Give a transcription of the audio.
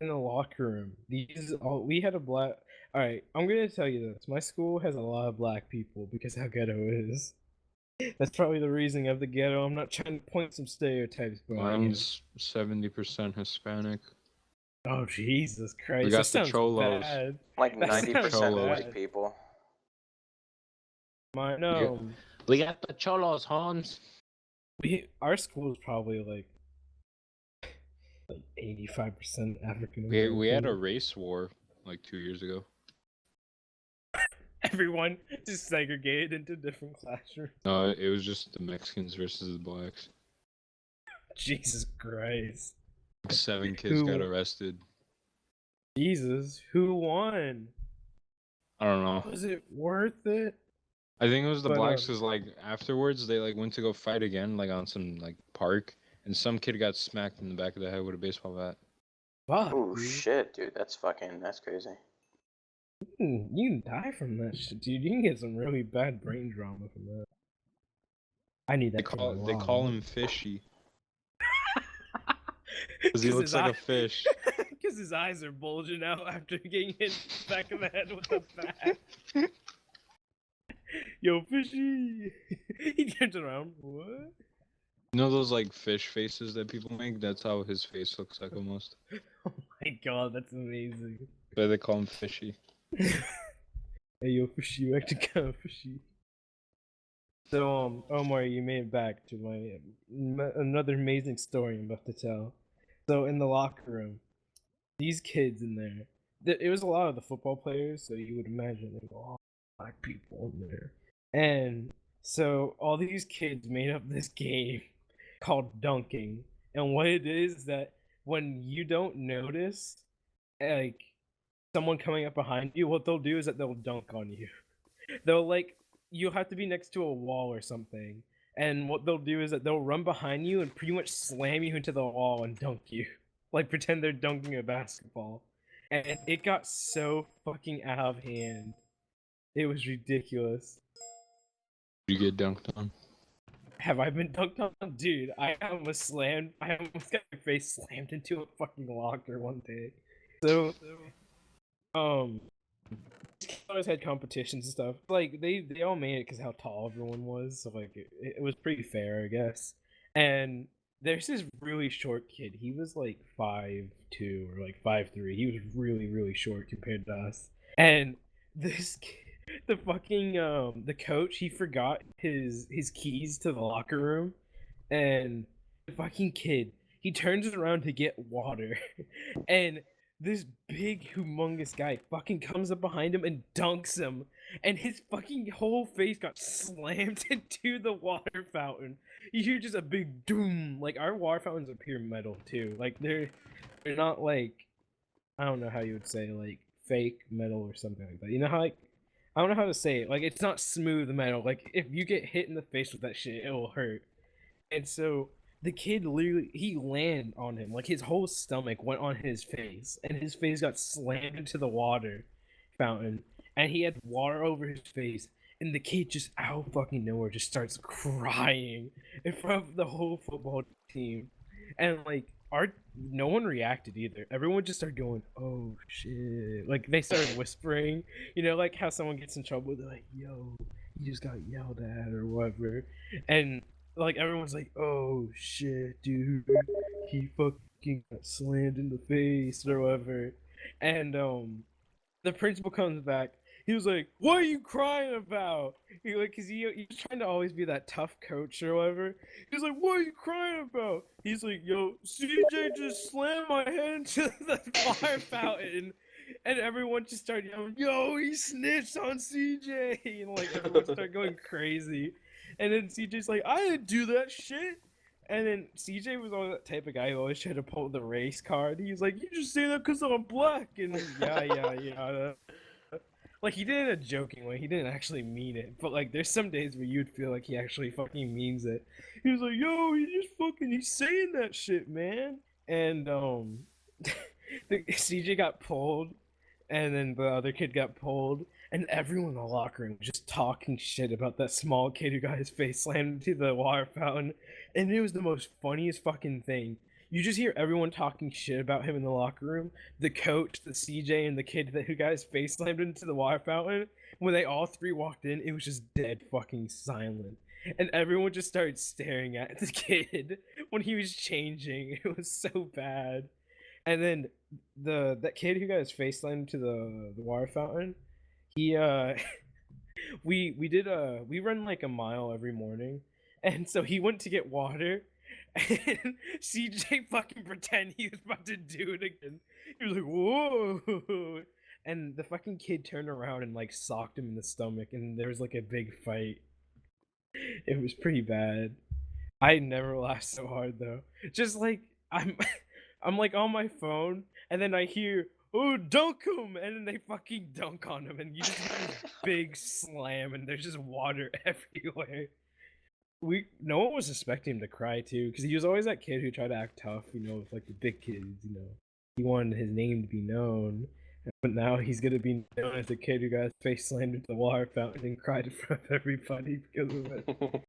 in the locker room, we had a black. All right, I'm gonna tell you this. My school has a lot of black people because how ghetto it is. That's probably the reason of the ghetto. I'm not trying to point some stereotypes, but Mine's 70% Hispanic. oh Jesus We Christ, that got the sounds cholos. bad. Like That sounds 90% Cholos. white people. Mine, We got the cholos, Hans. our school is probably like 85% African We had a American. race war like 2 years ago. Everyone just segregated into different classrooms. No, it was just the Mexicans versus the blacks. Jesus Christ. Like 7 kids got arrested. Jesus, who won? I don't know. Was it worth it? I think it was the But, blacks because like afterwards they like went to go fight again like on some like park and some kid got smacked in the back of the head with a baseball bat. Fuck, Oh dude. shit, dude, that's crazy. You can die from that shit, dude. You can get some really bad brain drama from that. I need that. They call him Fishy. Because he looks like a fish. Because his eyes are bulging out after getting hit in the back of the head with a bat. Yo, Fishy! He turns around. What? You know those like fish faces that people make? That's how his face looks like almost. Oh my god, that's amazing. But they call him Fishy. Hey, yo, Fishy, you acting kind of fishy. So, Omar, you made it back to another amazing story I'm about to tell. So, in the locker room, these kids in there, it was a lot of the football players, so you would imagine there's a lot of black people in there. And so, all these kids made up this game called dunking. And what it is that when you don't notice, like, someone coming up behind you, what they'll do is that they'll dunk on you. They'll like you'll have to be next to a wall or something, and what they'll do is that they'll run behind you and pretty much slam you into the wall and dunk you, like pretend they're dunking a basketball. And it got so fucking out of hand. It was ridiculous. You get dunked on. Have I been dunked on? Dude, I almost got my face slammed into a fucking locker one day. So always had competitions and stuff. Like they all made it because how tall everyone was, so like it was pretty fair, I guess. And there's this really short kid. He was like 5'2" or like 5'3". He was really short compared to us. And this kid, the fucking the coach, he forgot his keys to the locker room, and the fucking kid, he turns around to get water, and this big humongous guy fucking comes up behind him and dunks him, and his fucking whole face got slammed into the water fountain. You hear just a big doom. Like our water fountains are pure metal too. Like they're not like, I don't know how you would say, like fake metal or something like that. You know how like, I don't know how to say it. Like it's not smooth metal. Like if you get hit in the face with that shit, it will hurt. And so the kid literally, he landed on him, like his whole stomach went on his face, and his face got slammed into the water fountain, and he had water over his face, and the kid just out of fucking nowhere just starts crying in front of the whole football team. And like no one reacted either. Everyone just started going, oh shit. Like they started whispering, you know, like how someone gets in trouble, they're like, yo, you just got yelled at or whatever. And like everyone's like, oh shit, dude, he fucking got slammed in the face or whatever. And the principal comes back. He was like, what are you crying about? He like, cause he's trying to always be that tough coach or whatever. He's like, what are you crying about? He's like, yo, CJ just slammed my head into the fire fountain. And everyone just started yelling, yo, he snitched on CJ. And like everyone started going crazy. And then CJ's like, I didn't do that shit. And then CJ was always that type of guy who always tried to pull the race card. He was like, you just say that because I'm black. And yeah. Like, he did it in a joking way. He didn't actually mean it. But, like, there's some days where you'd feel like he actually fucking means it. He was like, yo, he's saying that shit, man. And, CJ got pulled. And then the other kid got pulled. And everyone in the locker room was just talking shit about that small kid who got his face slammed into the water fountain. And it was the most funniest fucking thing. you just hear everyone talking shit about him in the locker room. The coach, the CJ, and the kid who got his face slammed into the water fountain. When they all three walked in, it was just dead fucking silent. And everyone just started staring at the kid when he was changing. It was so bad. And then that kid who got his face slammed into the water fountain, he we run like a mile every morning, and so he went to get water, and CJ fucking pretend he was about to do it again. He was like, whoa, and the fucking kid turned around and like socked him in the stomach, and there was like a big fight. It was pretty bad. I never laughed so hard though. Just like I'm like on my phone, and then I hear, "Oh, dunk him!" and then they fucking dunk on him, and you just hear this big slam, and there's just water everywhere. No one was expecting him to cry too, because he was always that kid who tried to act tough, with like the big kids. He wanted his name to be known, but now he's gonna be known as the kid who got his face slammed into the water fountain and cried in front of everybody because of it.